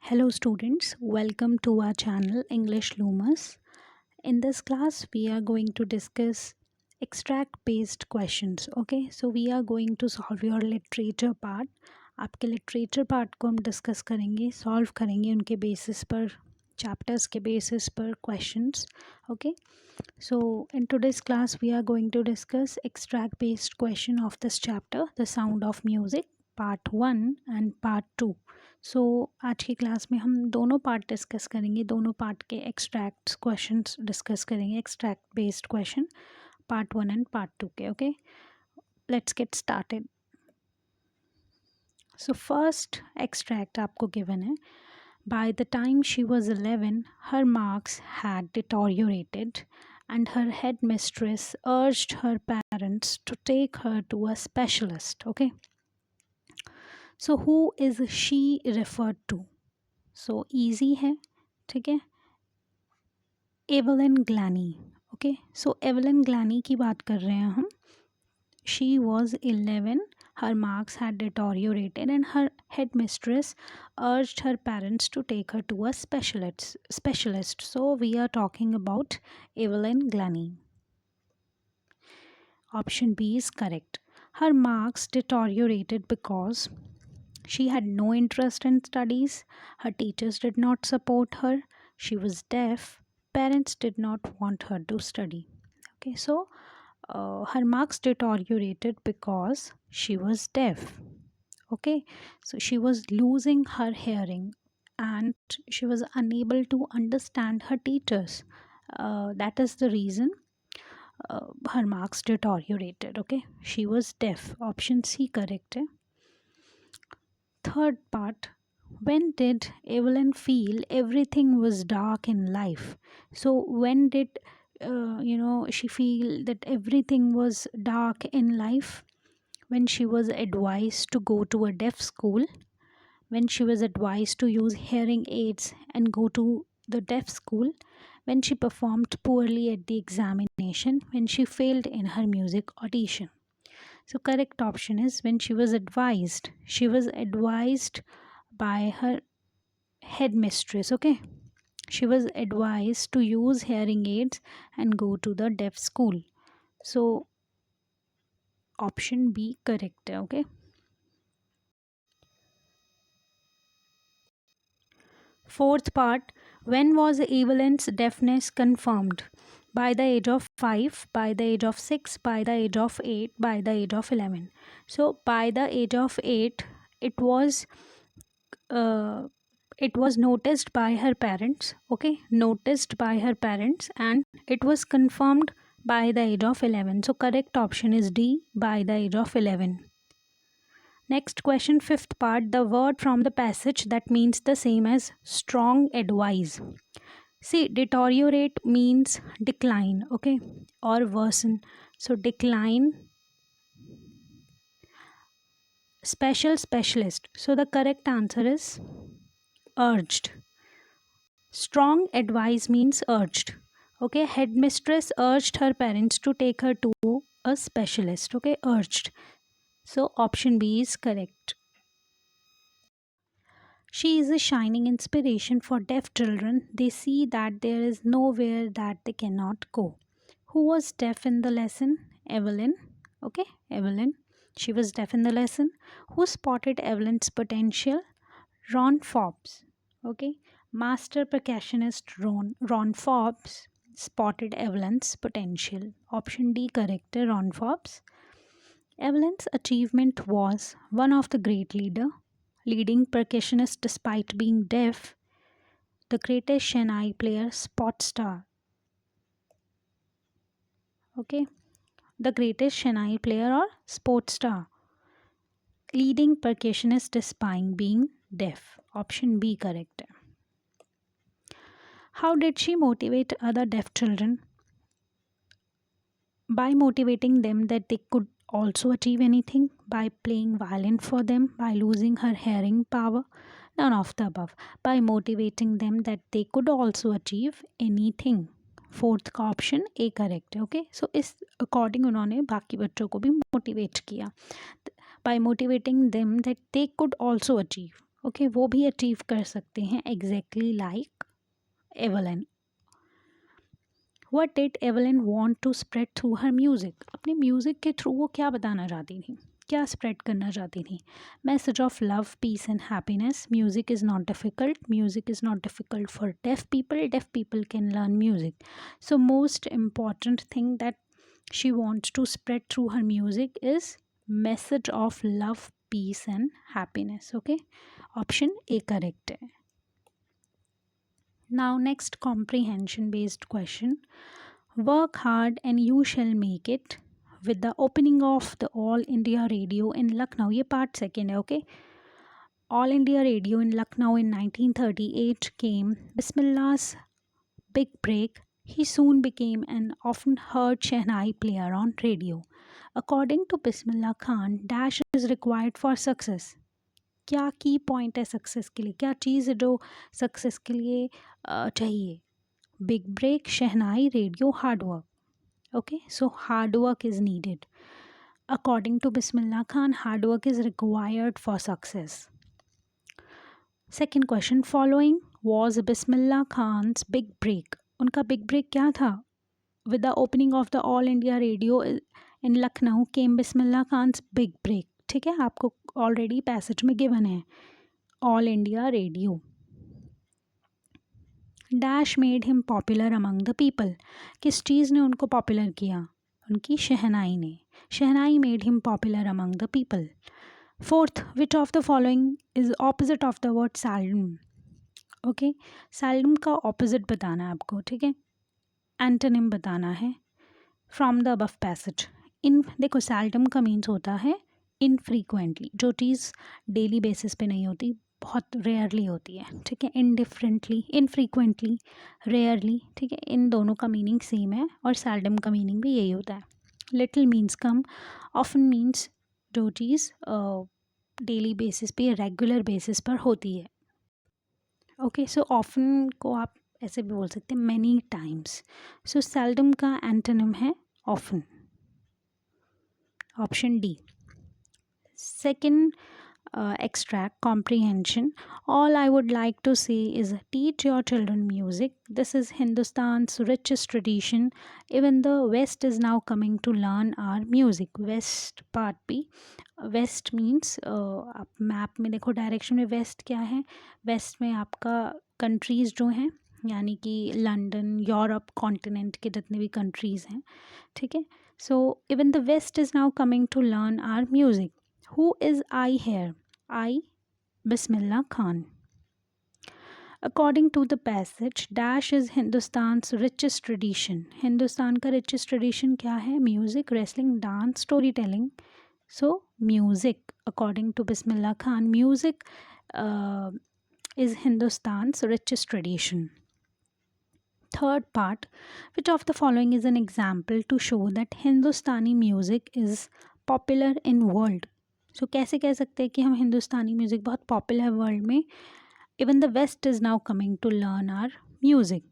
Hello students, welcome to our channel English Loomis. In this class we are going to discuss extract based questions. Okay, so we are going to solve your literature part. आपके literature part को हम discuss करेंगे, solve करेंगे उनके basis पर, chapters के basis पर questions. Okay, so in today's class we are going to discuss extract based question of this chapter, The Sound of Music, part 1 and part 2. सो आज की क्लास में हम दोनों पार्ट डिस्कस करेंगे, दोनों पार्ट के एक्सट्रैक्ट क्वेश्चंस डिस्कस करेंगे, extract based question part 1 and part 2 के. Okay, let's get started. So first extract आपको गिवन है. By the time she was 11 her marks had deteriorated and her headmistress urged her parents to take her to a specialist. Okay, so who is she referred to? So easy है, ठीक है. Evelyn ग्लैनी. Okay, सो Evelyn ग्लैनी की बात कर रहे हैं हम. She was 11, her marks had deteriorated and her headmistress urged her parents to take her to a specialist. So we are talking about Evelyn Glennie. Option B is correct. Her marks deteriorated because she had no interest in studies, her teachers did not support her, she was deaf, parents did not want her to study. Okay, so her marks deteriorated because she was deaf. Okay, so she was losing her hearing and she was unable to understand her teachers. That is the reason her marks deteriorated. Okay, she was deaf. Option C correct hai. Third part, when did Evelyn feel everything was dark in life? So when did she feel that everything was dark in life? When she was advised to go to a deaf school, when she was advised to use hearing aids and go to the deaf school, when she performed poorly at the examination, when she failed in her music audition. So correct option is when she was advised. She was advised by her headmistress. Okay, she was advised to use hearing aids and go to the deaf school. So option B correct. Okay, fourth part, when was Evelyn's deafness confirmed? By the age of 5, by the age of 6, by the age of 8, by the age of 11. So by the age of 8 it was noticed by her parents. Okay, noticed by her parents, and it was confirmed by the age of 11. So correct option is D, by the age of 11. Next question, fifth part, the word from the passage that means the same as strong advice. See, deteriorate means decline, okay, or worsen. So decline, specialist. So the correct answer is urged. Strong advice means urged. Okay, headmistress urged her parents to take her to a specialist. Okay, urged. So option B is correct. She is a shining inspiration for deaf children. They see that there is nowhere that they cannot go. Who was deaf in the lesson? Evelyn. Okay, Evelyn. She was deaf in the lesson. Who spotted Evelyn's potential? Ron Forbes. Okay, master percussionist Ron Forbes spotted Evelyn's potential. Option D correct, Ron Forbes. Evelyn's achievement was one of the great leading percussionist despite being deaf, the greatest Chennai player, spot star. Okay, the greatest Chennai player or sports star, leading percussionist despite being deaf. Option B correct. How did she motivate other deaf children? By motivating them that they could also achieve anything, by playing violin for them, by losing her hearing power, none of the above. By motivating them that they could also achieve anything. Fourth का option A correct है. Okay, so इस according उन्होंने बाकी बच्चों को भी motivate किया. By motivating them that they could also achieve. Okay, वो भी अचीव कर सकते हैं exactly like Evelyn. What did Evelyn want to spread through her music? अपने म्यूज़िक के थ्रू वो क्या बताना चाहती थी, क्या स्प्रेड करना चाहती थी? Message of love, peace and happiness. Music is not difficult, music is not difficult for deaf people can learn music. So most important thing that she wants to spread through her music is message of love, peace and happiness. Okay, option A correct hai. Now next comprehension based question. Work hard and you shall make it. With the opening of the All India Radio in Lucknow, ये part second है. Okay, All India Radio in Lucknow in 1938 came Bismillah's big break. He soon became an often heard Shehnai player on radio. According to Bismillah Khan, dash is required for success. क्या की point है success के लिए, क्या चीज़ है जो success के लिए चाहिए? Big break, shehnai, radio, hard work. Okay, so hard work is needed. According to Bismillah Khan, hard work is required for success. Second question, following was Bismillah Khan's big break. उनका बिग ब्रेक क्या था? With the opening of the All India Radio in Lucknow came Bismillah Khan's big break. ठीक है, आपको already passage में given है All India Radio. Dash made him popular among the people. किस चीज़ ने उनको पॉपुलर किया? उनकी शहनाई ने. Shehnai made him popular among the people. Fourth, which of the following is opposite of the word seldom. Okay, seldom का opposite बताना है आपको. ठीक है, एंटोनिम बताना है फ्रॉम द अबव पैसेज. इन देखो, सैल्डम का मीन्स होता है इनफ्रीक्वेंटली, जो चीज़ डेली बेसिस पे नहीं होती, बहुत रेयरली होती है. ठीक है, इनडिफरेंटली, इनफ्रीक्वेंटली, रेयरली. ठीक है, इन दोनों का मीनिंग सेम है और सैल्डम का मीनिंग भी यही होता है. लिटिल मीन्स कम, ऑफन मीन्स जो चीज़ डेली बेसिस पे, रेगुलर बेसिस पर होती है. ओके, सो ऑफन को आप ऐसे भी बोल सकते हैं, मैनी टाइम्स. सो सेल्डम का एंटोनिम है often. Option D. Second extract, comprehension. All I would like to say is teach your children music. This is Hindustan's richest tradition. Even the West is now coming to learn our music. West part भी. West means आप map में देखो direction में waste क्या है. Waste में आपका countries जो हैं, यानी कि लंदन, यूरोप, कॉन्टिनेंट के जितने भी कंट्रीज़ हैं. ठीक है, so even the west is now coming to learn our music. Who is I here? I, Bismillah Khan. According to the passage, dash is Hindustan's richest tradition. Hindustan का richest tradition क्या है? Music, wrestling, dance, storytelling. So music, according to Bismillah Khan, music is Hindustan's richest tradition. Third part, which of the following is an example to show that Hindustani music is popular in world? सो कैसे कह सकते हैं कि हम Hindustani music बहुत popular है world में? Even the west is now coming to learn our music.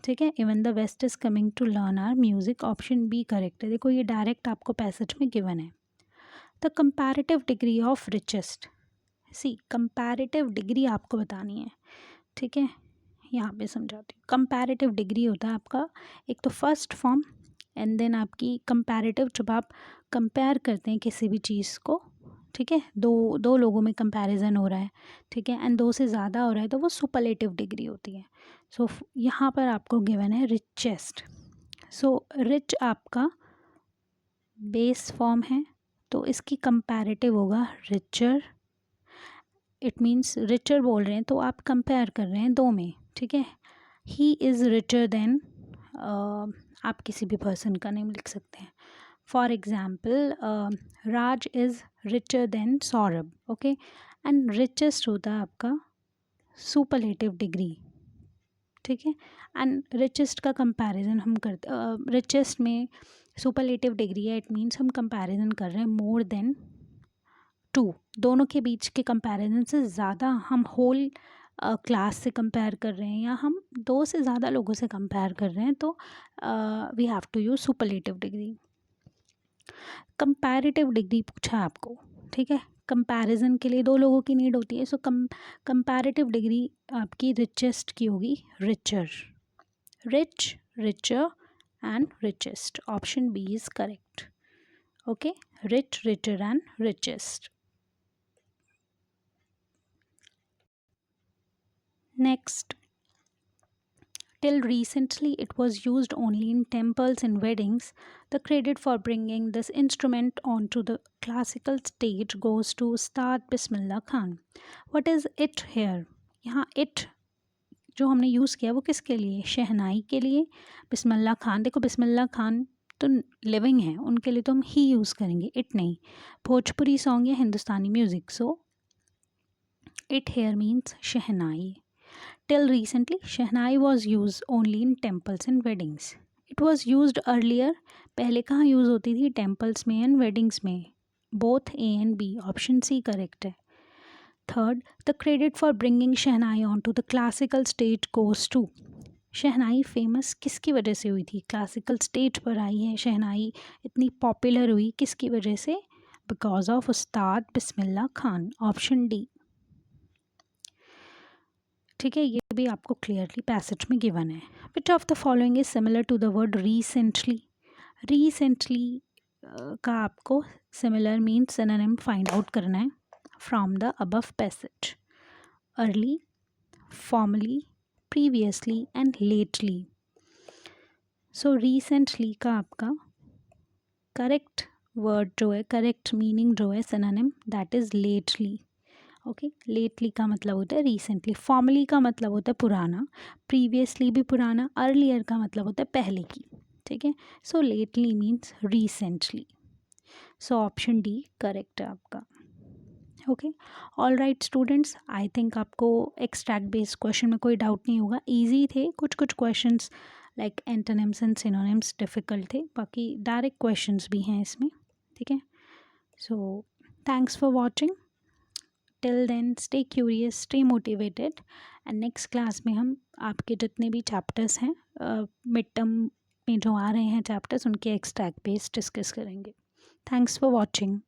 ठीक है, even the west is coming to learn our music. Option B correct है. देखो, ये डायरेक्ट आपको पैसेज में गिवन है. The comparative degree of richest. See, comparative degree आपको बतानी है. ठीक है, यहाँ पे समझाती हूँ. कंपैरेटिव डिग्री होता है आपका एक तो फर्स्ट फॉर्म एंड देन आपकी कंपैरेटिव, जब आप कंपेयर करते हैं किसी भी चीज़ को. ठीक है, दो लोगों में कंपैरिजन हो रहा है. ठीक है, एंड दो से ज़्यादा हो रहा है तो वो सुपरलेटिव डिग्री होती है. सो यहाँ पर आपको गिवन है रिचेस्ट. सो रिच आपका बेस फॉर्म है, तो इसकी कंपैरेटिव होगा रिचर. इट मीन्स रिचर बोल रहे हैं तो आप कंपेयर कर रहे हैं दो में. ठीक है, ही इज़ रिचर देन, आप किसी भी पर्सन का नेम लिख सकते हैं. For example, Raj is richer than Saurabh. Okay, and richest होता है आपका सुपरलेटिव डिग्री. ठीक है, एंड रिचेस्ट का कंपैरिजन हम करते, रिचेस्ट में सुपरलेटिव डिग्री है. इट मीन्स हम कंपैरिजन कर रहे हैं मोर देन टू. दोनों के बीच के कंपैरिजन से ज़्यादा हम होल क्लास से कंपेयर कर रहे हैं या हम दो से ज़्यादा लोगों से कंपेयर कर रहे हैं, तो we have to use superlative degree. Comparative degree पूछा है आपको. ठीक है, कंपैरिजन के लिए दो लोगों की नीड होती है, सो कंपैरेटिव डिग्री आपकी रिचेस्ट की होगी richer, rich, richer and richest. Option B is correct. Okay, rich, richer and richest. Next, till recently it was used only in temples and weddings. The credit for bringing this instrument onto the classical stage goes to Ustad Bismillah Khan. What is it here? यहाँ it जो हमने use किया वो किसके लिए? शहनाई के लिए. बिस्मिल्लाह खान, देखो बिस्मिल्लाह खान तो लिविंग है, उनके लिए तो हम ही यूज़ करेंगे, इट नहीं. भोजपुरी सॉन्ग या Hindustani music, so it here means shehnai. Till recently, Shehnai was used only in temples and weddings. It was used earlier. पहले कहाँ यूज़ होती थी? टेम्पल्स में एंड वेडिंग्स में. Both A and B. Option C correct है. Third, the credit for bringing shehnai on to the classical stage goes to. Shehnai famous किसकी वजह से हुई थी? क्लासिकल स्टेज पर आई है शहनाई, इतनी पॉपुलर हुई किसकी वजह से? Because of Ustad Bismillah Khan. Option D. ठीक है, ये भी आपको क्लियरली पैसेज में गिवन है. Which of the following is similar to the word recently. Recently का आपको similar means synonym find out करना है from the above passage. Early, formally, previously and lately. So recently का आपका करेक्ट वर्ड जो है, करेक्ट मीनिंग जो है synonym, that is lately. Okay, lately का मतलब होता है रिसेंटली. फॉर्मली का मतलब होता है पुराना, प्रीवियसली भी पुराना, अर्लियर का मतलब होता है पहले की. ठीक है, so lately means recently. So option D correct है आपका. Okay, all right students, I think आपको एक्सट्रैक्ट बेस्ड क्वेश्चन में कोई डाउट नहीं होगा. ईजी थे कुछ कुछ questions, like antonyms and synonyms difficult थे, बाकी डायरेक्ट क्वेश्चंस भी हैं इसमें. ठीक है, so thanks for watching. Till then, stay curious, stay motivated, and next class में हम आपके जितने भी चैप्टर्स हैं मिड टर्म में जो आ रहे हैं चैप्टर्स, उनके एक्सट्रैक्ट बेस्ड डिस्कस करेंगे. Thanks for watching.